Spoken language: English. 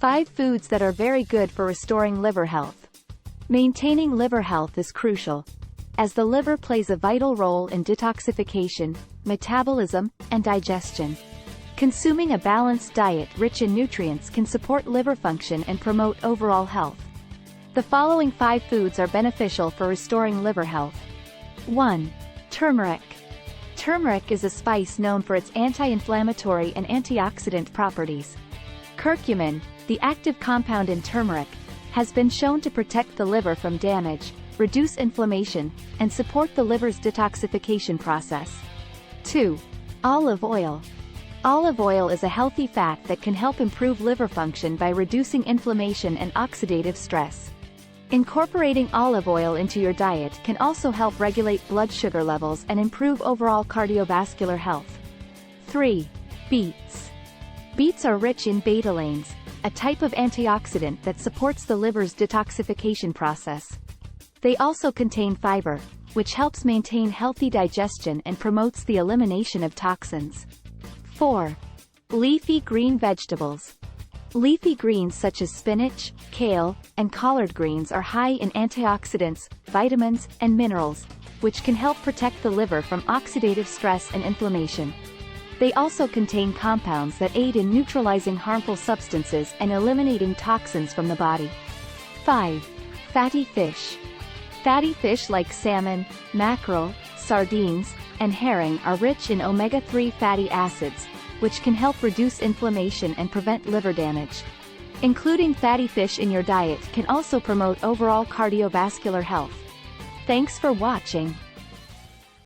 5 foods that are very good for restoring liver health. Maintaining liver health is crucial, as the liver plays a vital role in detoxification, metabolism, and digestion. Consuming a balanced diet rich in nutrients can support liver function and promote overall health. The following 5 foods are beneficial for restoring liver health. 1. Turmeric. Turmeric is a spice known for its anti-inflammatory and antioxidant properties. Curcumin, the active compound in turmeric, has been shown to protect the liver from damage, reduce inflammation, and support the liver's detoxification process. 2. Olive oil. Olive oil is a healthy fat that can help improve liver function by reducing inflammation and oxidative stress. Incorporating olive oil into your diet can also help regulate blood sugar levels and improve overall cardiovascular health. 3. Beets. Beets are rich in betalains, a type of antioxidant that supports the liver's detoxification process. They also contain fiber, which helps maintain healthy digestion and promotes the elimination of toxins. 4. Leafy green vegetables. Leafy greens such as spinach, kale, and collard greens are high in antioxidants, vitamins, and minerals, which can help protect the liver from oxidative stress and inflammation. They also contain compounds that aid in neutralizing harmful substances and eliminating toxins from the body. 5. Fatty fish. Fatty fish like salmon, mackerel, sardines, and herring are rich in omega-3 fatty acids, which can help reduce inflammation and prevent liver damage. Including fatty fish in your diet can also promote overall cardiovascular health. Thanks for watching.